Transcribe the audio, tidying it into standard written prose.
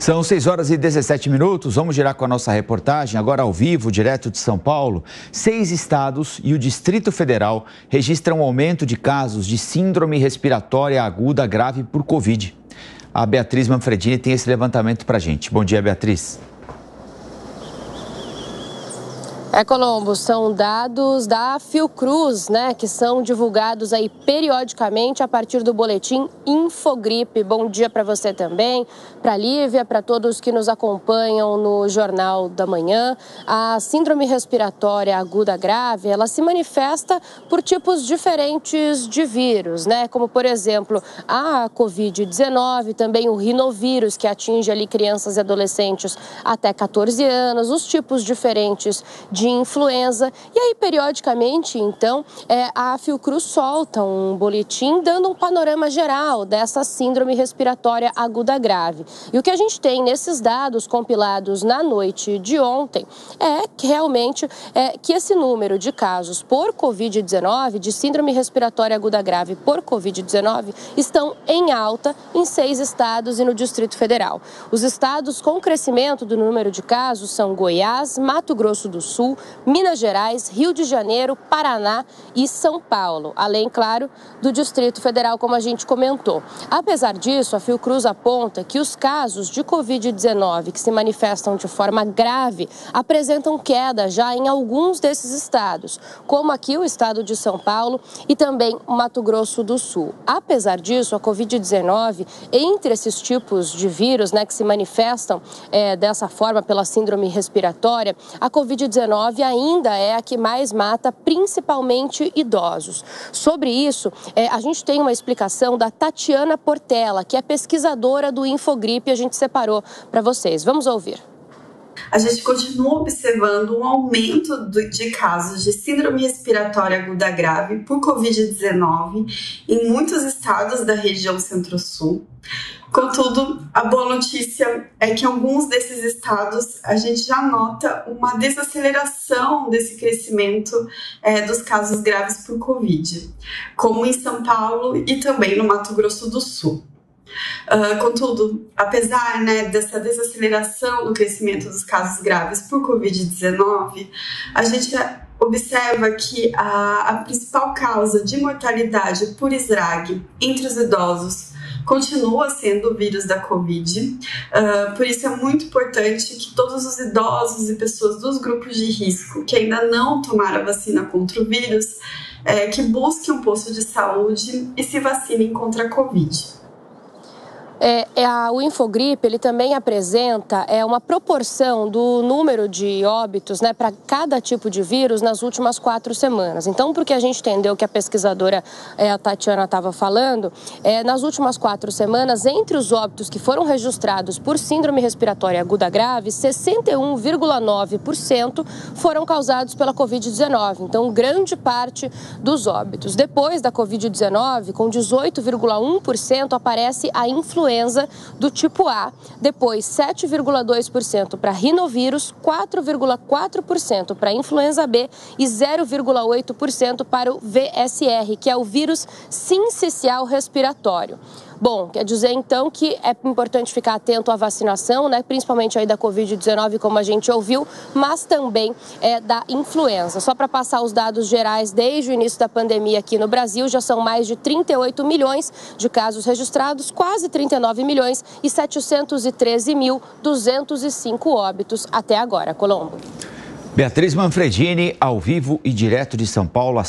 São 6h17. Vamos girar com a nossa reportagem, agora ao vivo, direto de São Paulo. 6 estados e o Distrito Federal registram um aumento de casos de síndrome respiratória aguda grave por Covid. A Beatriz Manfredini tem esse levantamento para a gente. Bom dia, Beatriz. Colombo, são dados da Fiocruz, que são divulgados aí periodicamente a partir do boletim Infogripe. Bom dia para você também, para a Lívia, para todos que nos acompanham no Jornal da Manhã. A síndrome respiratória aguda grave, ela se manifesta por tipos diferentes de vírus, como por exemplo a Covid-19, também o rinovírus, que atinge ali crianças e adolescentes até 14 anos, os tipos diferentes de influenza. E aí, periodicamente, então, a Fiocruz solta um boletim dando um panorama geral dessa síndrome respiratória aguda grave. E o que a gente tem nesses dados compilados na noite de ontem é que realmente que esse número de casos por Covid-19, de síndrome respiratória aguda grave por Covid-19, estão em alta em 6 estados e no Distrito Federal. Os estados com crescimento do número de casos são Goiás, Mato Grosso do Sul, Minas Gerais, Rio de Janeiro, Paraná e São Paulo, além, claro, do Distrito Federal, como a gente comentou. Apesar disso, a Fiocruz aponta que os casos de Covid-19 que se manifestam de forma grave apresentam queda já em alguns desses estados, como aqui o estado de São Paulo e também o Mato Grosso do Sul. Apesar disso, a Covid-19, entre esses tipos de vírus que se manifestam dessa forma pela síndrome respiratória, a Covid-19 ainda é a que mais mata, principalmente idosos. Sobre isso, a gente tem uma explicação da Tatiana Portela, que é pesquisadora do Infogripe, e a gente separou para vocês. Vamos ouvir. A gente continua observando um aumento de casos de síndrome respiratória aguda grave por Covid-19 em muitos estados da região Centro-Sul. Contudo, a boa notícia é que em alguns desses estados a gente já nota uma desaceleração desse crescimento dos casos graves por Covid, como em São Paulo e também no Mato Grosso do Sul. Contudo, apesar dessa desaceleração do crescimento dos casos graves por Covid-19, a gente observa que a principal causa de mortalidade por SRAG entre os idosos continua sendo o vírus da Covid. Por isso é muito importante que todos os idosos e pessoas dos grupos de risco que ainda não tomaram a vacina contra o vírus, que busquem um posto de saúde e se vacinem contra a Covid. O Infogripe, ele também apresenta uma proporção do número de óbitos para cada tipo de vírus nas últimas 4 semanas. Então, porque a gente entendeu que a pesquisadora a Tatiana estava falando, nas últimas 4 semanas, entre os óbitos que foram registrados por síndrome respiratória aguda grave, 61,9% foram causados pela Covid-19. Então, grande parte dos óbitos. Depois da Covid-19, com 18,1%, aparece a influenza do tipo A, depois 7,2% para rinovírus, 4,4% para influenza B e 0,8% para o VSR, que é o vírus sincicial respiratório. Bom, quer dizer então que é importante ficar atento à vacinação, principalmente aí da Covid-19, como a gente ouviu, mas também da influenza. Só para passar os dados gerais, desde o início da pandemia aqui no Brasil, já são mais de 38 milhões de casos registrados, quase 39 milhões e 713.205 óbitos até agora. Colombo. Beatriz Manfredini, ao vivo e direto de São Paulo.